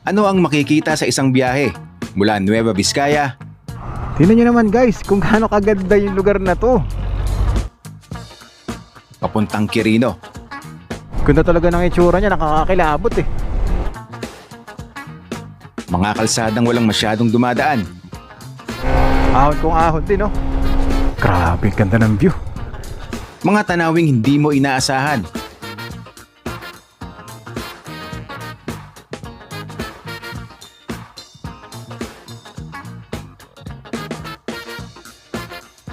Ano ang makikita sa isang biyahe mula Nueva Vizcaya Tingnan nyo naman guys kung gaano kaganda yung lugar na to. papuntang Quirino? Ganda talaga ng itsura niya, nakakakilabot eh. Mga kalsadang walang masyadong dumadaan. Ahon kung ahon din, no? Grabe, ganda ng view. Mga tanawing hindi mo inaasahan.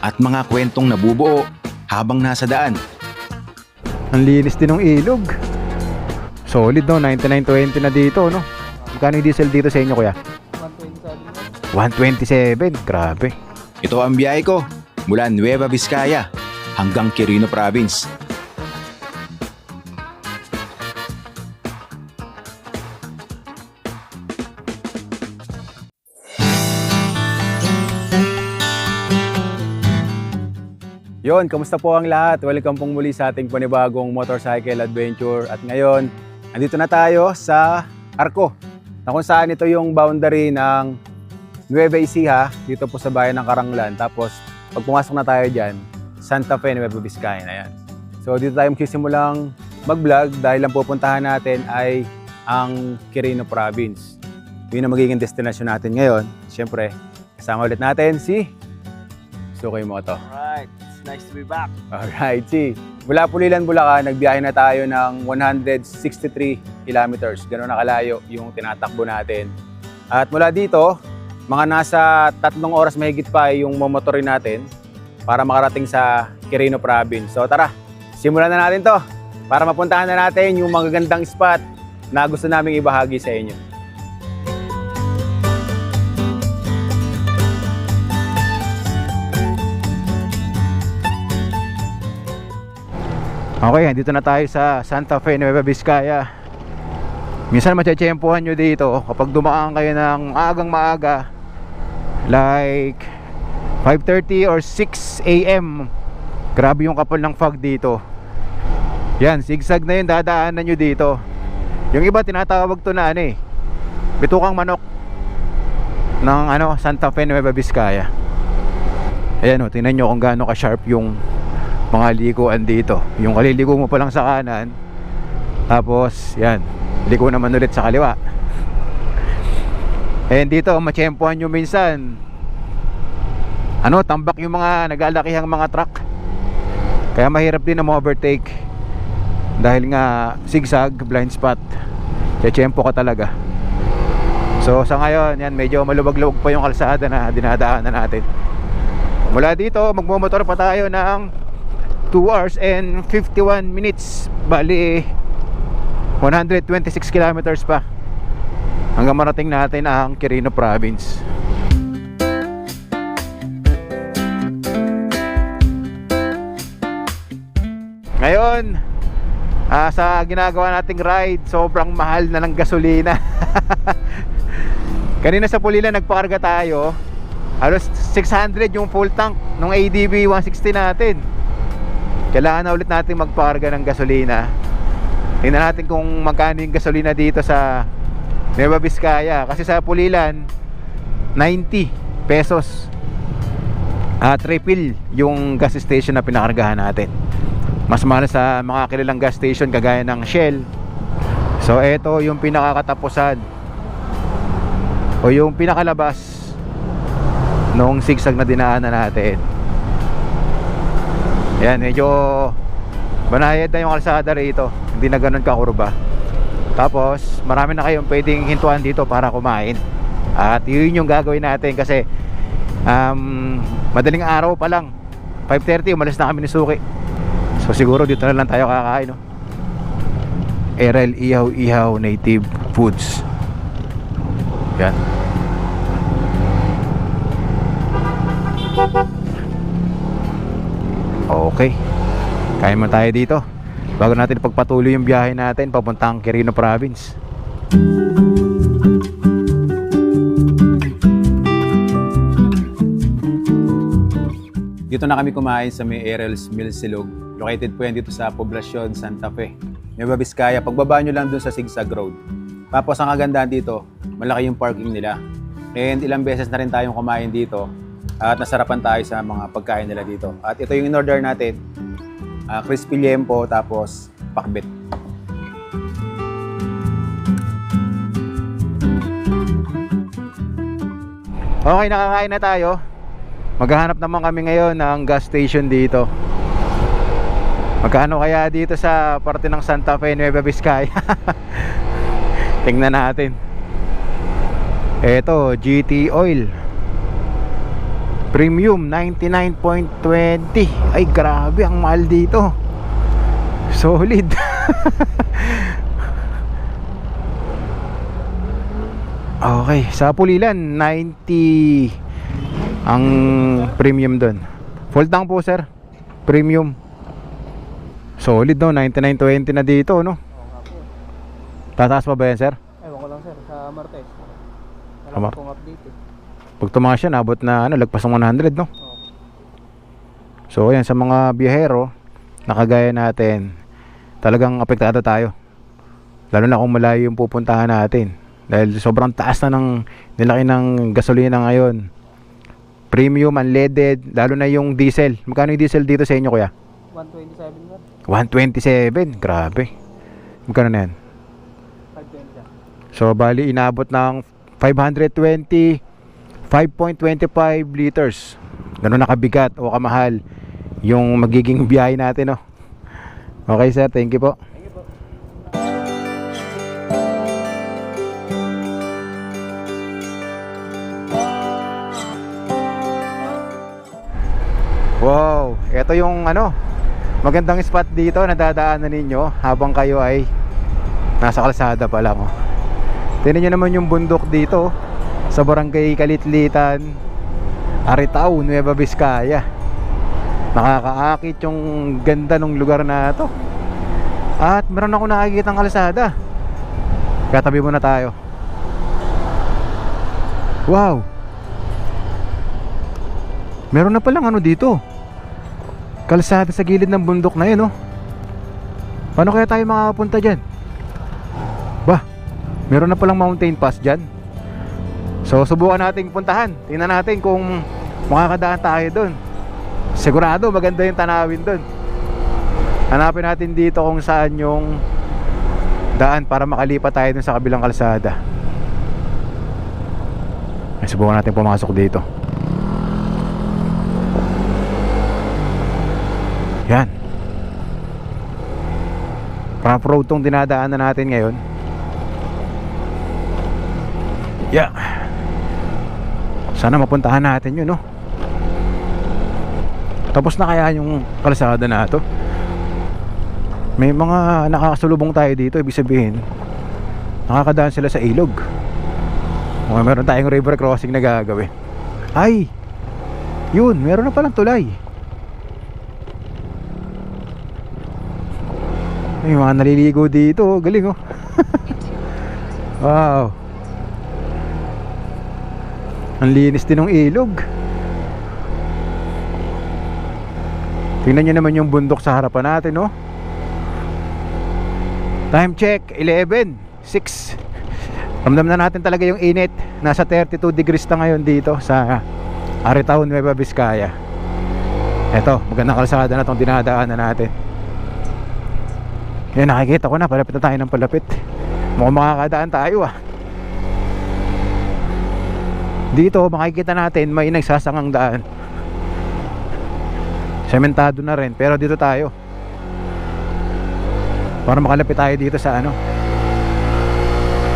At mga kwentong nabubuo habang nasa daan. Ang linis din ng ilog. Solid, no? 99.20 na dito, no? Magkano yung diesel dito sa inyo, kuya? 127. Grabe. Ito ang biyahe ko mula Nueva Vizcaya hanggang Quirino Province. Yon, kamusta po ang lahat? Welcome pong muli sa ating panibagong motorcycle adventure. At ngayon, andito na tayo sa Arco, na kung saan ito yung boundary ng Nueva Ecija, dito po sa bayan ng Caranglan. Tapos, pag pumasok na tayo dyan, Santa Fe, Nueva Vizcaya na yan. So, dito tayo magsimulang mag-vlog dahil ang pupuntahan natin ay ang Quirino Province. Yun ang magiging destination natin ngayon. Siyempre, kasama ulit natin si Suki Moto. Alright, it's nice to be back. Alright, see. Mula Pulilan, Bulacan, nagbiyahe na tayo ng 163 kilometers. Gano'n na kalayo yung tinatakbo natin. At mula dito, mga nasa 3 oras mahigit pa yung momotorin natin para makarating sa Quirino Province. So tara, simulan na natin to para mapuntahan na natin yung magagandang spot na gusto naming ibahagi sa inyo. Okay, dito na tayo sa Santa Fe, Nueva Vizcaya. Minsan matsyempohan nyo dito kapag dumaan kayo ng maagang maaga, like 5:30 or 6 a.m. Grabe yung kapal ng fog dito. Yan, zigzag na yung dadaanan nyo dito. Yung iba tinatawag to na bitukang manok ng Santa Fe, Nueva Vizcaya. Ayan o, tingnan nyo kung gaano ka-sharp yung mga likuan dito. Yung kaliligo mo pa lang sa kanan, tapos yan, liko naman ulit sa kaliwa. And dito matsyempohan nyo minsan tambak yung mga naglalakihang mga truck, kaya mahirap din na ma-overtake dahil nga zigzag, blind spot, tsyempo ka talaga. So sa ngayon, yan, medyo maluwag-luwag pa yung kalsada na dinadaanan natin. Mula dito magmumotor pa tayo ng 2 hours and 51 minutes. Bali 126 kilometers pa hanggang marating natin ang Quirino Province. Ngayon, sa ginagawa nating ride, sobrang mahal na ng gasolina. Kanina sa Pulilan nagpakarga tayo, halos 600 yung full tank ng ADV 160 natin. Kailangan na ulit natin magpakarga ng gasolina. Tingnan natin kung magkano yung gasolina dito sa Nueva Vizcaya. Kasi sa Pulilan 90 pesos refill yung gas station na pinakargahan natin. Mas mahal sa mga kilalang gas station kagaya ng Shell. So eto yung pinakakatapusan o yung pinakalabas nung zigzag na dinaanan natin. Yan, medyo banayad na yung kalsada rito, hindi na ganun kakurba. Tapos marami na kayong pwedeng hintuan dito para kumain. At yun yung gagawin natin kasi madaling araw pa lang, 5:30 umalis na kami ni Suki. So siguro dito na lang tayo kakain, no? Erel Ihaw Native Foods. Yan. Okay, kain mo tayo dito bago natin pagpatuloy yung biyahe natin papuntang Quirino Province. Dito na kami kumain sa may Erel's Mill Silog. Located po yan dito sa poblasyon Santa Fe, Nueva Vizcaya. Pagbaba nyo lang dun sa Zigzag Road. Tapos ang kagandahan dito, malaki yung parking nila. And ilang beses na rin tayong kumain dito at nasarapan tayo sa mga pagkain nila dito. At ito yung in-order natin, crispy liempo tapos pakbet. Okay, nakakain na tayo. Maghahanap naman kami ngayon ng gas station dito. Magkano kaya dito sa parte ng Santa Fe, Nueva Vizcaya? Tingnan natin. Eto, GT Oil Premium 99.20. Ay grabe, ang mahal dito. Solid. Okay, sa Pulilan 90 ang premium doon. Full tank po sir. Premium. Solid no, 99.20 na dito no. Tataas pa ba yan sir? Ewan ko lang sir, sa Martes. Wala pong update eh. Pag tumaas yan, abot na lagpas ng 100 no. So ayan, sa mga biyahero nakagaya natin, talagang apektado tayo. Lalo na kung malayo yung pupuntahan natin. Dahil sobrang taas na ng nilaki ng gasolina ngayon. Premium, unleaded, lalo na yung diesel. Magkano yung diesel dito sa inyo kuya? 127 sir. 127, grabe. Magkano na yan? 520 sir. So bali inabot ng 520, 5.25 liters. Ganun nakabigat o kamahal yung magiging biyahe natin no. Okay sir, thank you po. Thank you po. Wow, ito yung magandang spot dito na dadaanan ninyo habang kayo ay nasa kalsada pa lang. Tingnan nyo naman yung bundok dito sa Barangay Kalitlitan, Aritao, Nueva Vizcaya. Nakakaakit yung ganda ng lugar na to. At meron ako nakikita ng kalsada. Katabi muna tayo. Wow, meron na palang dito, kalsada sa gilid ng bundok na yun Paano kaya tayo makapunta dyan? Bah, meron na palang mountain pass dyan. So subukan nating puntahan. Tingnan natin kung makakadaan tayo dun. Sigurado maganda yung tanawin dun. Hanapin natin dito kung saan yung daan para makalipat tayo dun sa kabilang kalsada. Subukan natin pumasok dito. Yan. Rough road tong dinadaanan natin ngayon. Yeah. Sana mapuntahan natin yun Tapos na kaya yung kalsada na to. May mga nakakasulubong tayo dito. Ibig sabihin nakakadaan sila sa ilog. Meron tayong river crossing na gagawin. Ay, yun, meron na palang tulay. May mga naliligo dito. Galing Wow. Ang linis din ng ilog. Tingnan nyo naman yung bundok sa harapan natin Time check 11:06. Ramdam na natin talaga yung init. Nasa 32 degrees na ngayon dito sa Aritao, Nueva Vizcaya. Eto, magandang kalsada na itong dinadaanan natin. Yan, nakikita ko na, palapit na tayo ng palapit. Mukhang makakadaan tayo Dito, makikita natin may nagsasangang daan. Sementado na rin, pero dito tayo para makalapit tayo dito sa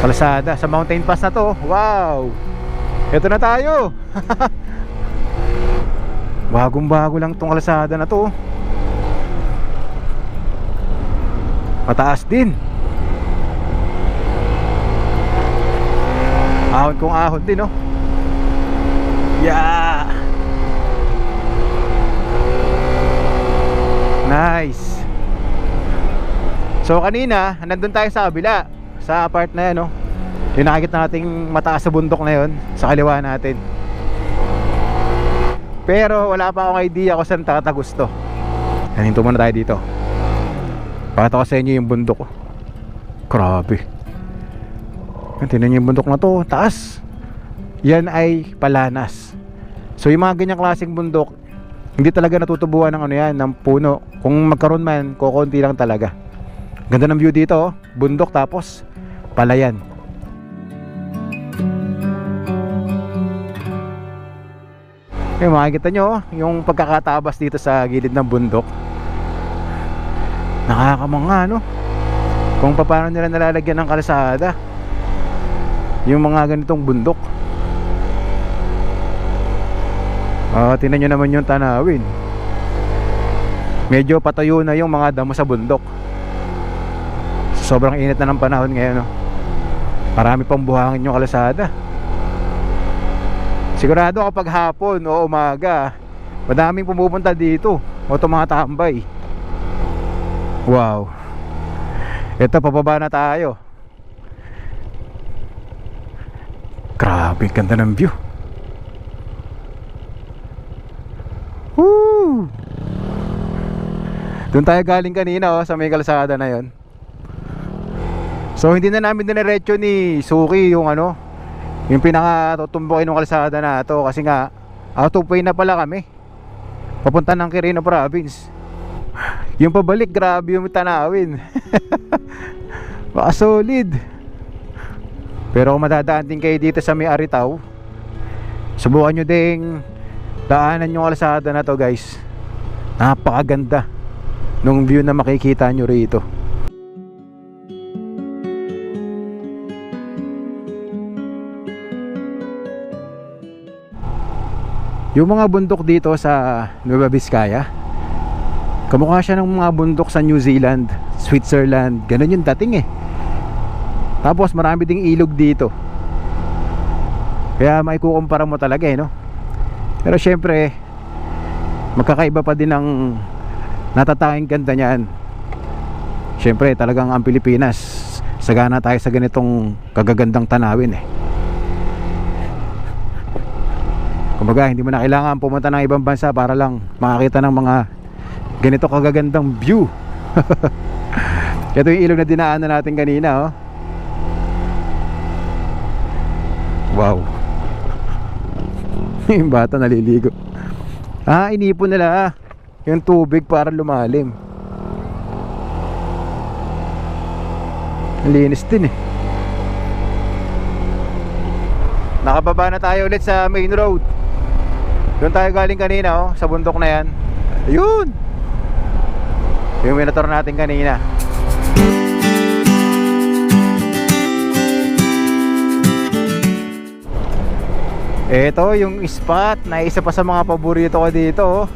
kalsada, sa mountain pass na to. Wow, ito na tayo. Bagong bago lang tong kalsada na to. Mataas din. Ahon kung ahon din Yeah. Nice. So kanina nandun tayo sa kabila, sa part na yan yung nakikita nating mataas sa bundok na yun, sa kaliwa natin. Pero wala pa akong idea kung saan tatagusto. Hinto muna tayo dito. Pakita ko sa inyo yung bundok Grabe. Tingnan niyo yung bundok na to, taas. Yan ay Palanas. So yung mga ganyang klaseng bundok, hindi talaga natutubuan ng ano yan, ng puno. Kung magkaroon man, kukunti lang talaga. Ganda ng view dito, oh. Bundok tapos palayan. Makikita nyo, oh, yung pagkakatabas dito sa gilid ng bundok. Nakakamangha, no? Kung paano nila nalalagyan ng kalsada yung mga ganitong bundok. Tingnan nyo naman yung tanawin. Medyo patayo na yung mga damo sa bundok. Sobrang init na ng panahon ngayon, no? Marami pang buhangin yung kalsada. Sigurado kapag hapon o umaga, madaming pumupunta dito o tumatambay. Wow. Ito, pababa na tayo. Grabe, ganda ng view. Woo! Doon tayo galing kanina, oh, sa may kalsada na yon. So hindi na namin diniretso ni Suki yung ano, yung pinakatutumbukin ng kalsada na to, kasi nga out of way na pala kami papunta ng Quirino Province. Yung pabalik, grabe yung tanawin. Baka solid. Pero kung madadaan din kayo dito sa may Aritaw, subukan nyo ding daanan yung kalsada na to, guys. Napakaganda nung view na makikita nyo rito. Yung mga bundok dito sa Nueva Vizcaya, kamukha siya ng mga bundok sa New Zealand, Switzerland. Ganun yung dating eh. Tapos marami ding ilog dito, kaya maikukumpara mo talaga eh, no? Pero syempre magkakaiba pa din ang natatanging ganda niyan. Syempre talagang ang Pilipinas, sagana tayo sa ganitong kagagandang tanawin eh. Kumbaga hindi mo na kailangan pumunta ng ibang bansa para lang makakita ng mga ganito kagagandang view. Ito yung ilog na dinaanan natin kanina, oh. Wow. Yung bata naliligo. Inipon nila yung tubig para lumalim. Linis din eh. Nakababa na tayo ulit sa main road. Doon tayo galing kanina, oh, sa bundok na yan. Ayun, yung minotor natin kanina. Ito yung spot na isa pa sa mga paborito ko dito, oh.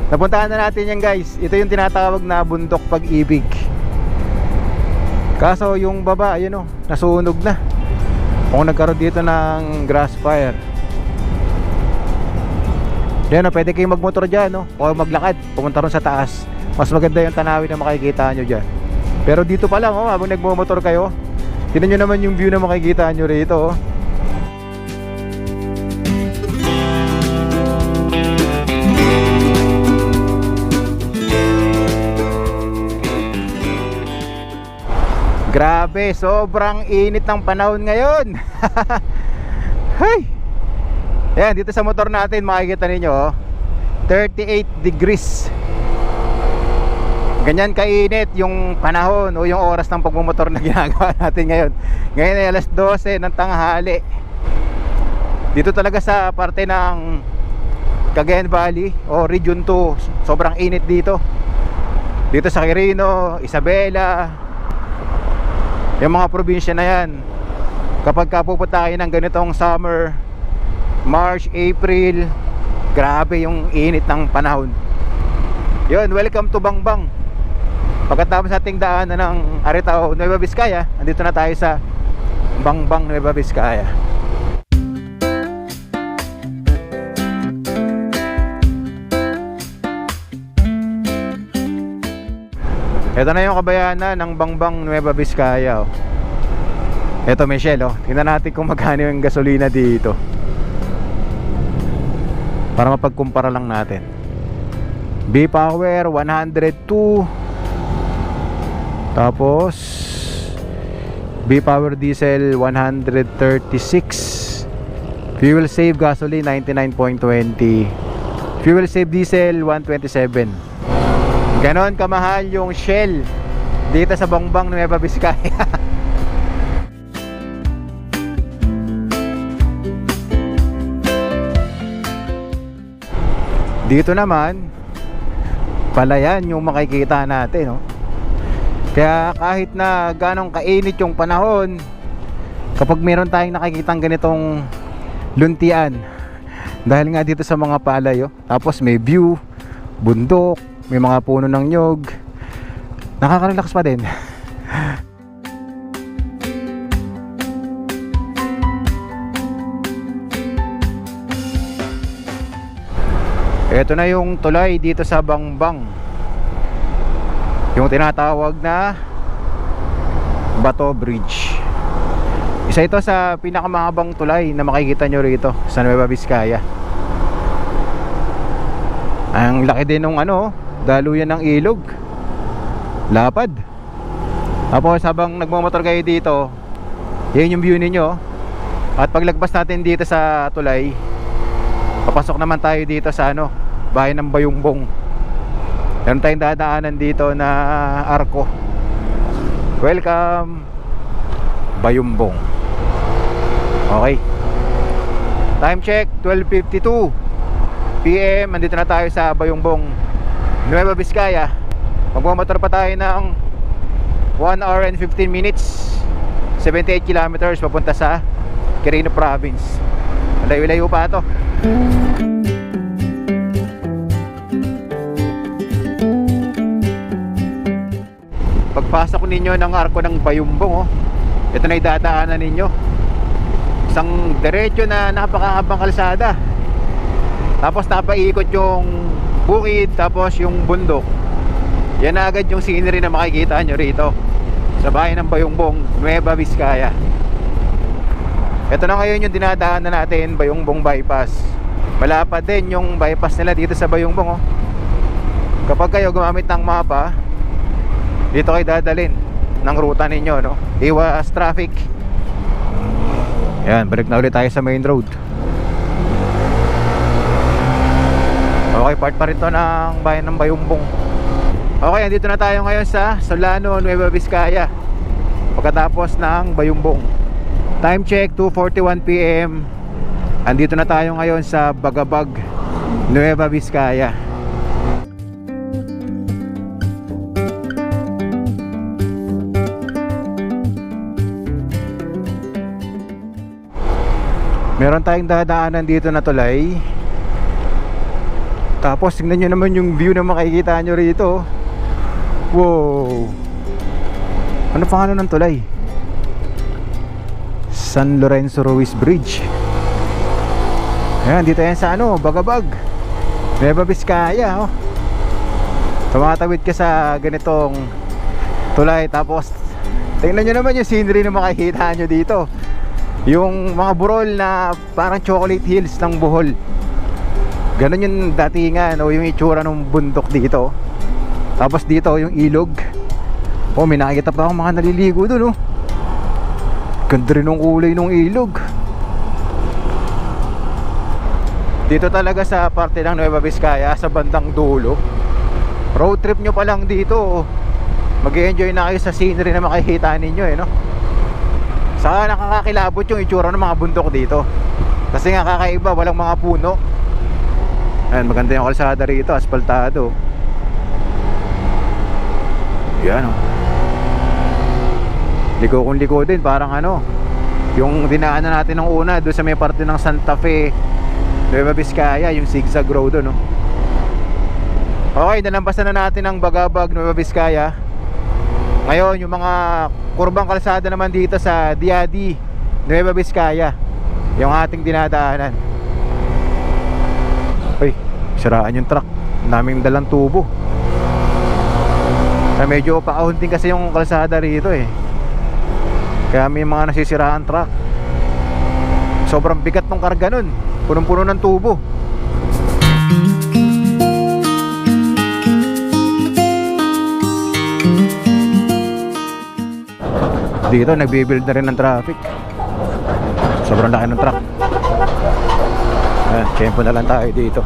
Napuntahan na natin yan, guys. Ito yung tinatawag na Bundok Pag-ibig. Kaso yung baba, ayun, oh, nasunog na. Kung nagkaroon dito ng grass fire. Yan, oh, pwede kayong magmotor dyan, no? O maglakad, pumunta ron sa taas. Mas maganda yung tanawin na makikita nyo dyan. Pero dito pa lang, oh, habang nagmomotor kayo, tignan nyo naman yung view na makikita nyo rito, oh. Grabe, sobrang init ng panahon ngayon. Hay! Ayan, dito sa motor natin makikita ninyo, oh, 38 degrees. Ganyan kainit yung panahon o yung oras ng pagmumotor na ginagawa natin ngayon. Ngayon ay alas 12 ng tanghali. Dito talaga sa parte ng Cagayan Valley o Region 2, sobrang init dito. Dito sa Quirino, Isabela, yung mga probinsya na yan, kapag pupunta kayo ng ganitong summer, March, April, grabe yung init ng panahon. Yun, welcome to Bangbang. Pagkatapos nating daanan ng Aritaw, Nueva Vizcaya, andito na tayo sa Bangbang, Nueva Vizcaya. Ito na yung kabayanan ng Bangbang, Nueva Vizcaya, oh. Ito, Michelle, oh. Tingnan natin kung magkano yung gasolina dito, para mapagkumpara lang natin. B-Power 102, tapos V-Power Diesel 136. Fuel save gasoline 99.20. Fuel save diesel 127. Ganon kamahal yung Shell dito sa Bangbang, Nueva Vizcaya. Dito naman palayan yung makikita natin, no? Kaya kahit na ganong kainit yung panahon, kapag meron tayong nakikitang ganitong luntian, dahil nga dito sa mga palay, oh, tapos may view, bundok, may mga puno ng nyog, nakaka-relax pa din. Ito na yung tulay dito sa Bangbang, yung tinatawag na Bato Bridge. Isa ito sa pinakamahabang tulay na makikita nyo rito sa Nueva Vizcaya. Ang laki din ng daluyan ng ilog, lapad. Tapos habang nagmamotor kayo dito, yan yung view ninyo. At paglagpas natin dito sa tulay, papasok naman tayo dito sa bayan ng Bayumbong. Meron tayong dadaanan dito na arko. Welcome Bayumbong. Okay, time check 12:52 PM. Andito na tayo sa Bayumbong, Nueva Vizcaya. Magmamotor pa tayo ng 1 hour and 15 minutes, 78 kilometers papunta sa Quirino Province. Layo-layo pa ito. Pagpasok ninyo ng arko ng Bayumbong, ito na idadaanan ninyo. Isang diretso na napakahabang kalsada. Tapos napaikot yung bukid, tapos yung bundok. Yan na agad yung scenery na makikita nyo rito sa bayan ng Bayumbong, Nueva Vizcaya. Ito na ngayon yung dinadaanan natin, Bayumbong Bypass. Malapad din yung bypass nila dito sa Bayumbong, oh. Kapag kayo gumamit ng mapa, dito kayo dadalin ng ruta ninyo, no? Iwas traffic. Ayan, balik na ulit tayo sa main road. Okay, part pa rin to ng bayan ng Bayumbong. Okay, andito na tayo ngayon sa Solano, Nueva Vizcaya, pagkatapos ng Bayumbong. Time check 2:41 PM. Andito na tayo ngayon sa Bagabag, Nueva Vizcaya. Meron tayong dadaanan dito na tulay. Tapos tingnan nyo naman yung view na makikita nyo rito. Wow! Ano pangalan ng tulay? San Lorenzo Ruiz Bridge. Ayan, dito yan sa Bagabag, Nueva Vizcaya, oh. Tumatawid ka sa ganitong tulay. Tapos tingnan nyo naman yung scenery na makikita nyo dito. Yung mga burol na parang chocolate hills ng Bohol. Ganon yung datingan o yung itsura ng bundok dito. Tapos dito yung ilog. Oh, may nakikita pa akong mga naliligo doon, oh. Ganda rin ng kulay ng ilog. Dito talaga sa parte ng Nueva Vizcaya, sa bandang dulo. Road trip nyo pa lang dito, oh. Mag-enjoy na kayo sa scenery na makikita ninyo, no? Saka nakakakilabot yung itsura ng mga bundok dito. Kasi nga kakaiba, walang mga puno. Ayan, maganda yung kalsada rito, asfaltado. Yan, oh. Liko kung liko din, parang yung dinaanan natin ng una doon sa may parte ng Santa Fe, Nueva Vizcaya, yung zigzag road, no? Okay, nalampasan na natin ang Bagabag, Nueva Vizcaya. Ngayon, yung mga kurbang kalsada naman dito sa Diadi, Nueva Vizcaya, yung ating dinadaanan. Uy, siraan yung truck. Naming dalang tubo. Medyo paahunting kasi yung kalsada rito, eh. Kaya may mga nasisiraan truck. Sobrang bigat ng karga nun. Punong-puno ng tubo. Dito nagbibuild na rin ng traffic. Sobrang laki ng truck. Ayan, tiyempo na lang tayo dito.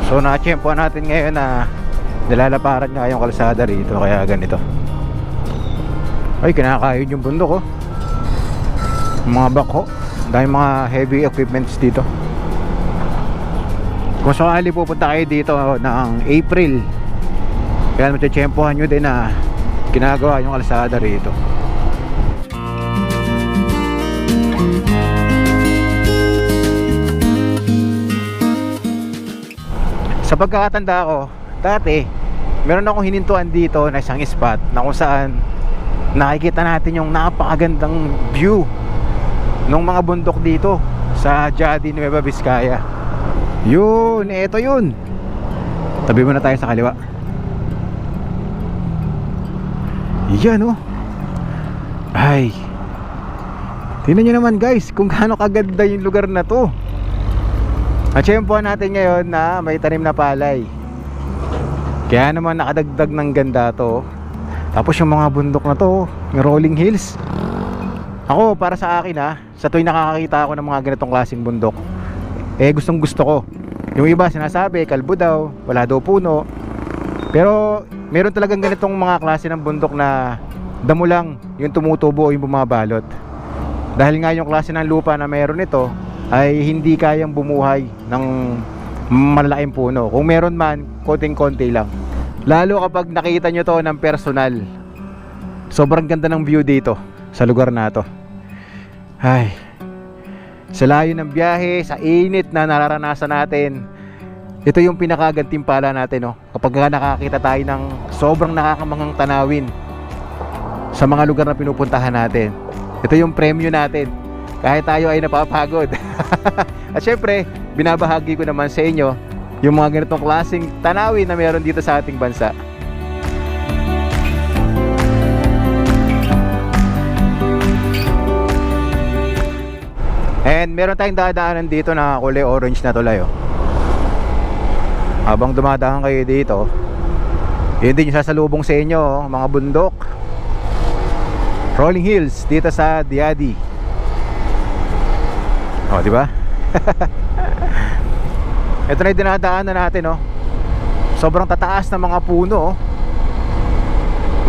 So na-tiyempo natin ngayon na nilalaparan nga yung kalsada rito, kaya ganito. Ay, kinakain yung bundok, oh. Mga bako, dahil mga heavy equipments dito. Kung sakali pupunta kayo dito ng April, kaya matitiyempohan nyo din na ginagawa yung kalsada rito. Sa pagkakatanda ko, dati meron akong hinintuan dito na isang spot na kung saan nakikita natin yung napakagandang view ng mga bundok dito sa Jati, Nueva Vizcaya. Yun, eto yun. Tabi muna tayo sa kaliwa. Yan, oh. Ay, tingnan nyo naman guys kung gaano kaganda yung lugar na to. At-tiyempohan natin ngayon na may tanim na palay. Kaya naman nakadagdag ng ganda to. Tapos yung mga bundok na to, yung rolling hills. Ako, para sa akin sa tuwing nakakakita ako ng mga ganitong klaseng bundok, gustong gusto ko. Yung iba sinasabi, kalbo daw, wala daw puno. Pero meron talagang ganitong mga klase ng bundok na damo lang yung tumutubo o yung bumabalot. Dahil nga yung klase ng lupa na meron ito ay hindi kayang bumuhay ng malalaking puno. Kung meron man, konting-konti lang. Lalo kapag nakita nyo to ng personal. Sobrang ganda ng view dito sa lugar na to. Ay, sa layo ng biyahe, sa init na nararanasan natin, ito yung pinakagantimpala natin, no? Kapag nakakita tayo ng sobrang nakakamanghang tanawin sa mga lugar na pinupuntahan natin. Ito yung premyo natin kahit tayo ay napapagod. At syempre, binabahagi ko naman sa inyo yung mga ganitong klaseng tanawin na meron dito sa ating bansa. And meron tayong dadaanan dito na kulay orange na tulay, oh. Habang dumadaan kayo dito, yun din yung sasalubong sa inyo, oh, mga bundok, rolling hills dito sa Diadi. Oh, di ba? Ito na yung dinadaanan natin, oh. Sobrang tataas ng mga puno, oh.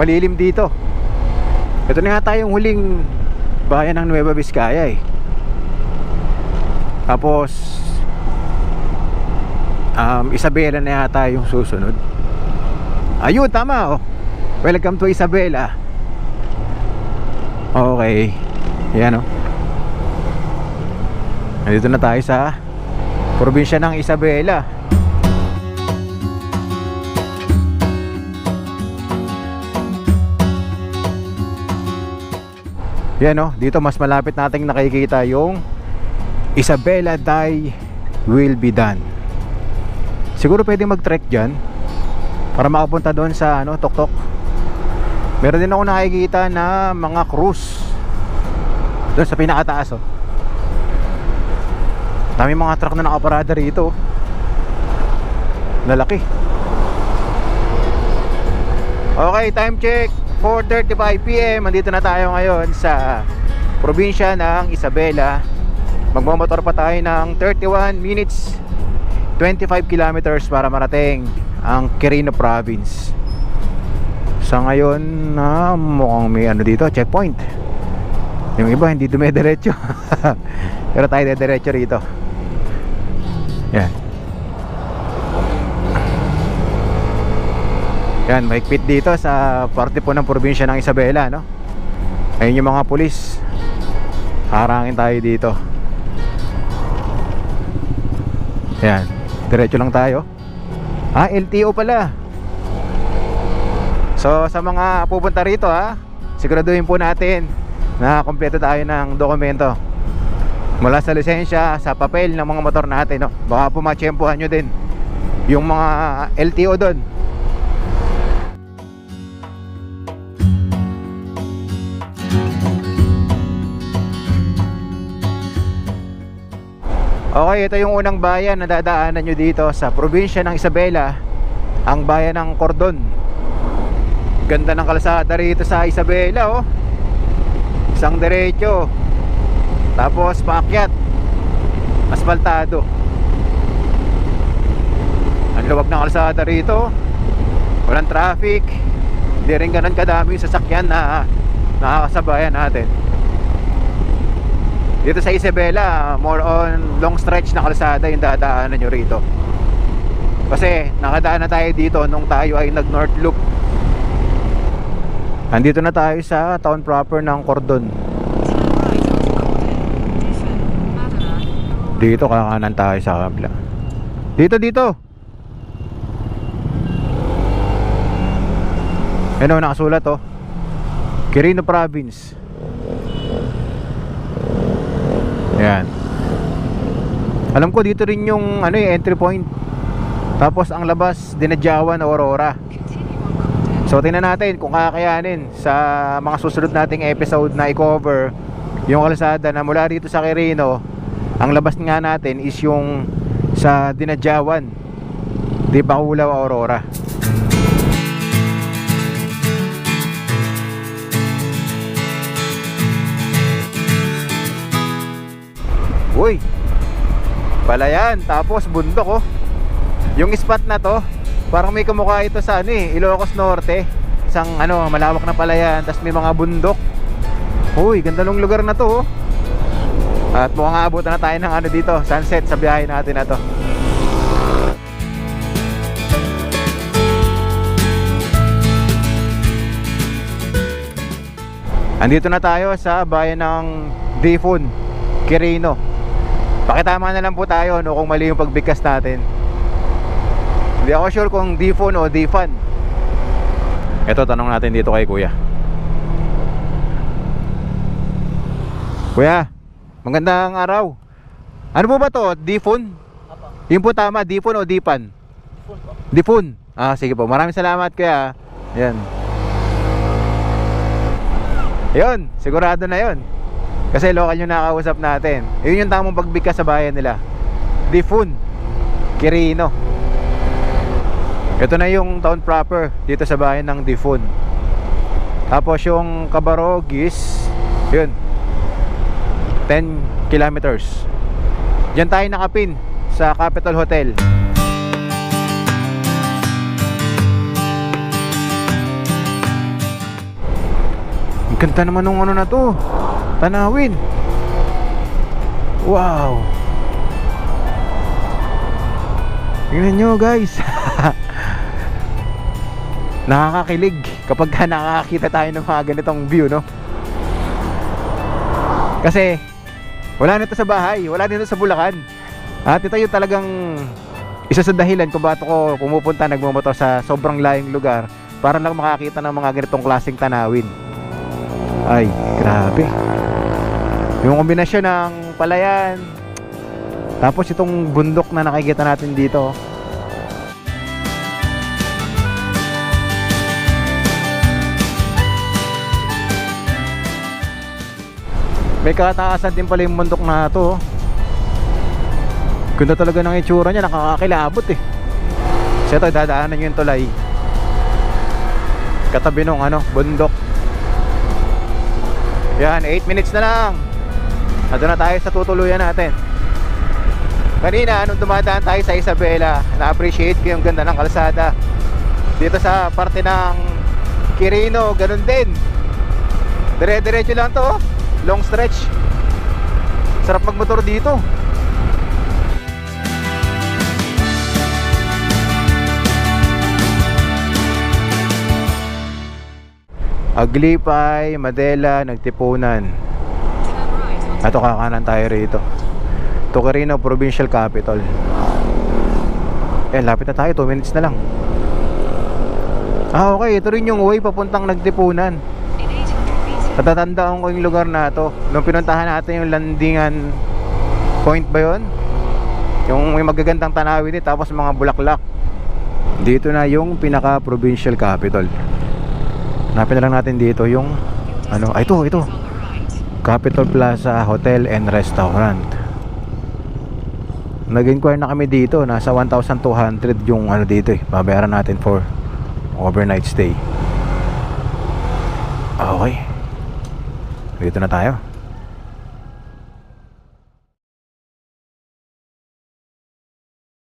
Malilim dito. Ito na nga tayong huling bayan ng Nueva Vizcaya, eh. Tapos Isabela na yata yung susunod. Ayun, tama, oh. Welcome to Isabela. Okay. Yan, oh. Nandito na tayo sa probinsya ng Isabela. Yan, oh. Dito mas malapit nating nakikita yung Isabela Day Will Be Done. Siguro pwedeng mag-trek dyan para makapunta doon sa Toktok. Meron din ako nakikita na mga cruise doon sa pinakataas, oh. Dami mga truck na nakaparada rito. Lalaki. Okay, time check 4:35 PM. Andito na tayo ngayon sa probinsya ng Isabela. Magmamotor pa tayo ng 31 minutes 25 kilometers para marating ang Quirino Province. Sa ngayon mukhang may dito, checkpoint. Yung iba hindi dumediretso. Pero tayo dediretso rito. Yan. Yan, mahigpit dito sa parte po ng probinsya ng Isabela, no? Ayun yung mga pulis. Harangin tayo dito. Yan, diretso lang tayo. LTO pala. So sa mga pupunta rito, siguraduhin po natin na kompleto tayo ng dokumento. Mula sa lisensya, sa papel ng mga motor natin, no? Baka po matsyempohan nyo din yung mga LTO doon. Okay, ito yung unang bayan na dadaanan nyo dito sa probinsya ng Isabela, ang bayan ng Cordon. Ganda ng kalsada rito sa Isabela, oh. Isang diretso. Tapos paakyat. Asfaltado. Ang luwag ng kalsada rito. Walang traffic. Hindi rin ganun kadami yung sasakyan na nakakasabayan natin. Dito sa Isabela, more on long stretch na kalsada yung dadaanan nyo rito. Kasi nakadaan na tayo dito nung tayo ay nag North Loop. Andito na tayo sa town proper ng Cordon. Dito kakanan tayo sa kabila. Dito. Ano nakasulat, oh. Quirino Province. Ayan. Alam ko dito rin yung entry point. Tapos ang labas Dinadjawan, Aurora. So tingnan natin kung kakayanin sa mga susunod nating episode na i-cover yung kalsada na mula dito sa Quirino. Ang labas nga natin is yung sa Dinadjawan, Di Bacolao, Aurora. Uy, palayan, tapos bundok, oh. Yung spot na to, parang may kamukha ito sa Ilocos Norte. Isang malawak na palayan, tapos may mga bundok. Uy, ganda ng lugar na to, oh. At mukhang aabutan na tayo ng dito, sunset sa biyahe natin na to. Andito na tayo sa bayan ng Difon, Quirino. Pakitama na lang po tayo kung mali yung pagbigkas natin. Hindi ako sure kung Difon o Difan. Ito, tanong natin dito kay Kuya. Kuya, magandang araw. Ano po ba to? Difon? Yun po tama, Difon o Difan? Difon po. Difon. Sige po. Maraming salamat, Kuya. Yan. Yun, sigurado na yun. Kasi local yung nakausap natin. Yun yung tamang pagbigkas sa bayan nila. Difon, Quirino. Ito na yung town proper dito sa bayan ng Difon. Tapos yung Cabarogis, yun, 10 kilometers. Diyan tayo nakapin sa Capitol Hotel. Ang ganda naman nung na to, tanawin. Wow. Tingnan nyo, guys. Nakakakilig kapag nakakita tayo ng mga ganitong view, no? Kasi wala nito sa bahay, wala nito sa Bulacan. At ito yung talagang isa sa dahilan kung bakit ako pumupunta, nagmumotor sa sobrang layong lugar para lang makakita ng mga ganitong klaseng tanawin. Ay, grabe. Yung kombinasyon ng palayan, tapos itong bundok na nakikita natin dito. May kataasan din pala yung bundok na to. Ganda talaga ng itsura niya, nakakakilabot eh. Kasi ito, dadaanan nyo yung tulay. Katabi nung bundok. Yan, 8 minutes na lang. Nandun na tayo sa tutuluyan natin. Kanina, nung dumadaan tayo sa Isabela, na-appreciate ko yung ganda ng kalsada. Dito sa parte ng Quirino, ganun din. Dire-diretso lang to, long stretch. Sarap magmotor dito. Aglipay, Madela, Nagtipunan. Ito, kakanan tayo rito. Quirino Provincial Capital. Lapit na tayo, 2 minutes na lang. Okay, ito rin yung way papuntang Nagtipunan. Natatandaan ko yung lugar na to nung pinuntahan natin yung landingan point ba yun? Yung may magagandang tanawin din, tapos mga bulaklak. Dito na yung pinaka provincial capital. Hanapin na lang natin dito yung ito Capital Plaza Hotel and Restaurant. Nag-inquire na kami dito. Nasa 1,200 yung dito babayaran natin for overnight stay. Okay. Dito na tayo.